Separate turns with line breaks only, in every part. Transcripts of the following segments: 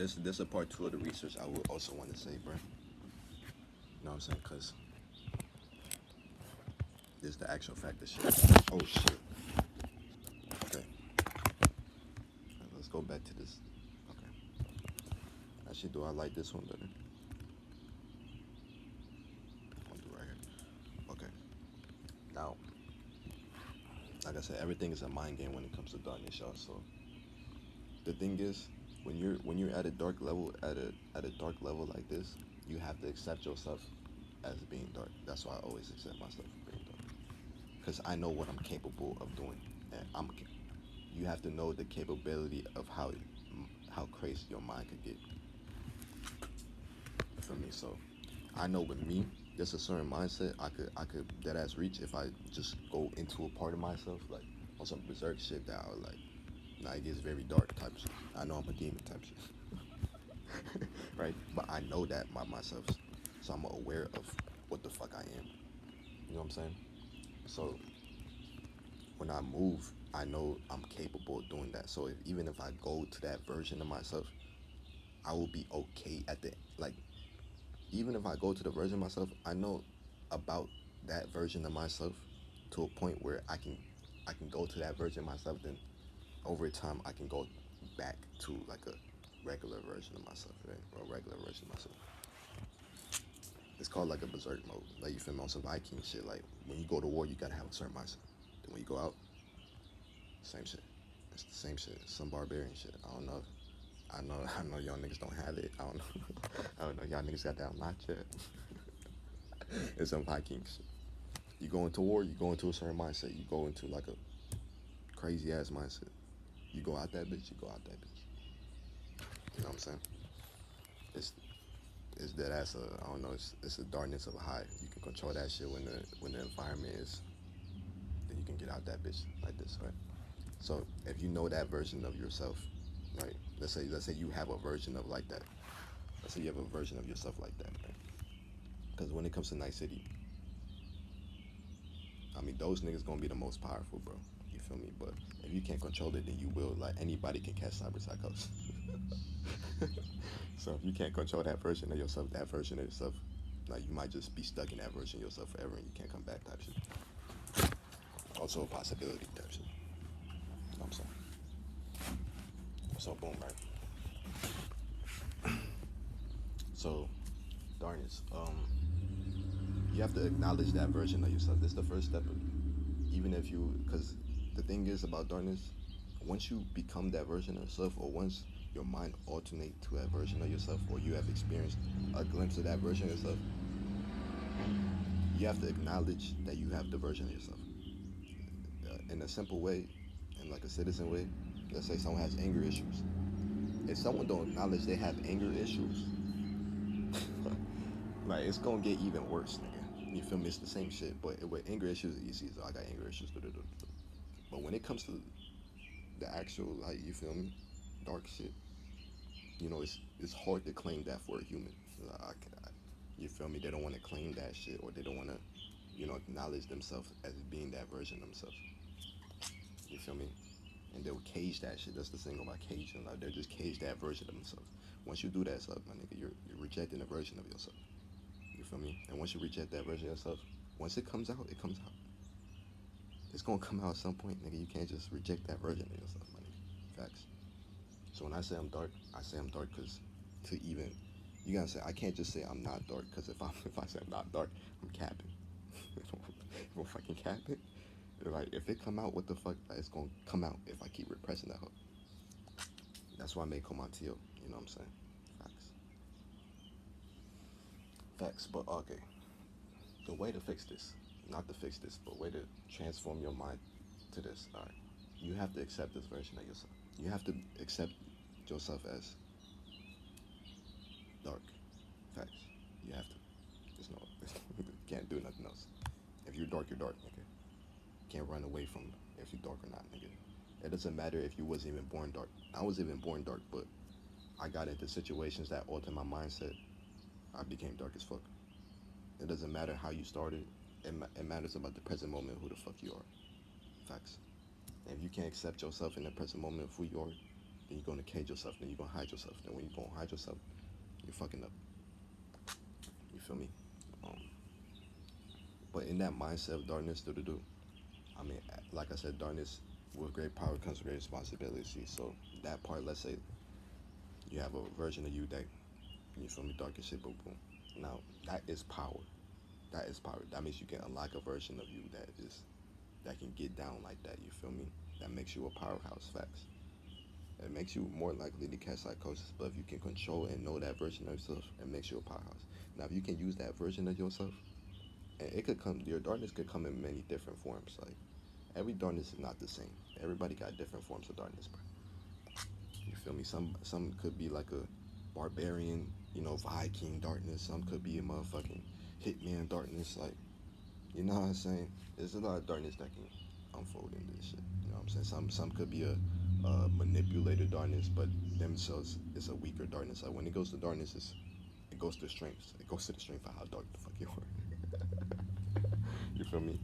this a part two of the research I would also want to say, bro. You know what I'm saying? Cause this is the actual fact of shit. Oh shit. Okay. Let's go back to this. Okay. Actually, do I like this one better? I'll do right here. Okay. Now, like I said, everything is a mind game when it comes to darkness, y'all. So the thing is, when you're at a dark level, at a dark level like this, you have to accept yourself as being dark. That's why I always accept myself as being dark, because I know what I'm capable of doing, and you have to know the capability of how crazy your mind could get. For me, so I know with me, there's a certain mindset I could dead ass reach if I just go into a part of myself, like on some berserk shit that I would like. Nah, it gets very dark type shit. I know I'm a demon type shit. Right? But I know that by myself. So I'm aware of what the fuck I am. You know what I'm saying? So when I move, I know I'm capable of doing that. So even if I go to that version of myself, I will be okay at the like. Even if I go to the version of myself, I know about that version of myself to a point where I can go to that version of myself. Then over time, I can go back to like a regular version of myself, right? Or a regular version of myself. It's called like a berserk mode. Like you feel me on some Viking shit. Like when you go to war, you gotta have a certain mindset. Then when you go out, same shit. It's the same shit. Some barbarian shit. I don't know. I know y'all niggas don't have it. I don't know. I don't know. Y'all niggas got that unlocked yet. It's some Viking shit. You go into war, you go into a certain mindset. You go into like a crazy ass mindset. You go out that bitch, you go out that bitch. You know what I'm saying? It's it's that ass a I don't know, it's the darkness of a high. You can control that shit when the environment is, then you can get out that bitch like this, right? So if you know that version of yourself, right? Let's say you have a version of like that. Let's say you have a version of yourself like that, right? Because when it comes to Night City, I mean those niggas gonna be the most powerful, bro. You feel me? But if you can't control it, then you will. Like anybody can catch cyber psychosis. So if you can't control that version of yourself, like you might just be stuck in that version of yourself forever and you can't come back type shit. Also a possibility type shit. You know what I'm saying? So boom, right? So darkness. You have to acknowledge that version of yourself. This is the first step. Even if you, because the thing is about darkness, once you become that version of yourself, or once your mind alternate to that version of yourself, or you have experienced a glimpse of that version of yourself, you have to acknowledge that you have the version of yourself. In a simple way, in like a citizen way, let's say someone has anger issues. If someone don't acknowledge they have anger issues, like it's gonna get even worse, nigga. You feel me? It's the same shit, but with anger issues, it's easy. So I got anger issues. But when it comes to the actual, like you feel me, dark shit, it's hard to claim that for a human. Like, you feel me? They don't want to claim that shit, or they don't want to, acknowledge themselves as being that version of themselves. You feel me? And they'll cage that shit. That's the thing about caging. Like they'll just cage that version of themselves. Once you do that stuff, my nigga, you're rejecting a version of yourself. You feel me? And once you reject that version of yourself, once it comes out, it comes out. It's gonna come out at some point, nigga. You can't just reject that version of yourself, my nigga. Facts. So when I say I'm dark, I say I'm dark because to even, you gotta say I can't just say I'm not dark because if I say I'm not dark, I'm capping. If I'm fucking capping, like if it come out, what the fuck? Like, it's gonna come out if I keep repressing that hoe. That's why I made Comantillo. You know what I'm saying? Facts. Facts. But okay, the way to fix this, not to fix this, but way to transform your mind to this. All right, you have to accept this version of yourself. You have to accept yourself as dark. Facts. You have to. There's no. You can't do nothing else. If you're dark, you're dark, nigga. Can't run away from if you're dark or not, nigga. It doesn't matter if you wasn't even born dark. I was even born dark, but I got into situations that altered my mindset. I became dark as fuck. It doesn't matter how you started. It matters about the present moment, who the fuck you are. Facts. And if you can't accept yourself in the present moment of who you are, then you're gonna cage yourself, then you're gonna hide yourself. Then when you're gonna hide yourself, you're fucking up. You feel me? Um, but in that mindset of darkness, do, I mean, like I said, darkness with great power comes with great responsibility. So that part, let's say you have a version of you that, you feel me, dark as shit, boom, boom. Now that is power. That is power. That means you can unlock a version of you that can get down like that. You feel me? That makes you a powerhouse. Facts. It makes you more likely to catch psychosis. But if you can control and know that version of yourself, it makes you a powerhouse. Now, if you can use that version of yourself, and it could come, your darkness could come in many different forms. Like every darkness is not the same. Everybody got different forms of darkness, bro. You feel me? Some could be like a barbarian, Viking darkness. Some could be a motherfucking hitman darkness. Like, you know what I'm saying? There's a lot of darkness that can unfold into this shit. You know what I'm saying? Some could be a manipulated darkness, but themselves is a weaker darkness. Like when it goes to darkness, it goes to strengths. It goes to the strength of how dark the fuck you are. You feel me?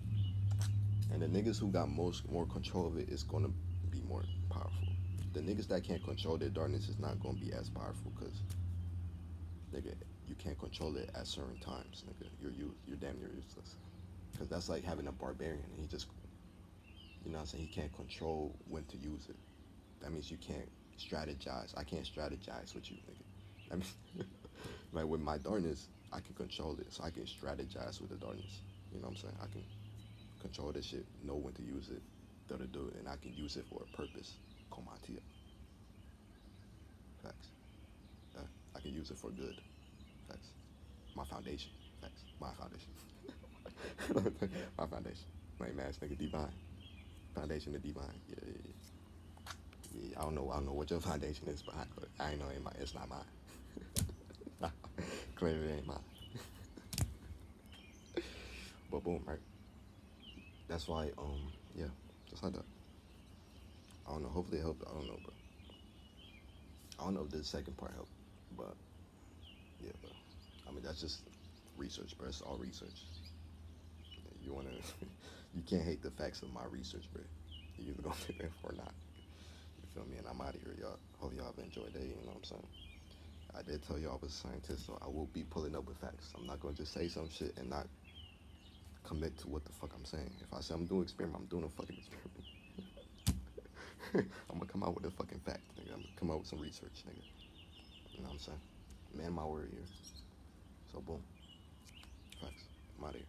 And the niggas who got more control of it is gonna be more powerful. The niggas that can't control their darkness is not gonna be as powerful because nigga, you can't control it at certain times, nigga. You're damn near useless. Cause that's like having a barbarian and he just, what I'm saying, he can't control when to use it. That means you can't strategize. I can't strategize with you, nigga. I mean, like with my darkness, I can control it, so I can strategize with the darkness. You know what I'm saying? I can control this shit, know when to use it, do it, and I can use it for a purpose. Komatia. Facts. Uh, I can use it for good. Facts. My foundation. Facts. My foundation. My foundation. Like mass nigga divine. Foundation of divine. Yeah, yeah, yeah. Yeah, I don't know what your foundation is, but I ain't know it's not mine. Clearly it ain't mine. But boom, right? That's why, yeah, just like that. I don't know. Hopefully it helped. I don't know, bro. I don't know if the second part helped, but yeah, bro. I mean, that's just research, bro. It's all research. You wanna, you can't hate the facts of my research, bro. You either gonna fit in or not. You feel me? And I'm out of here, y'all. Hope y'all have enjoyed it. You know what I'm saying? I did tell y'all I was a scientist, so I will be pulling up with facts. I'm not gonna just say some shit and not commit to what the fuck I'm saying. If I say I'm doing an experiment, I'm doing a fucking experiment. I'm gonna come out with a fucking fact, nigga. I'm gonna come out with some research, nigga. You know what I'm saying? Man, my word here. So boom, facts. I'm out of here.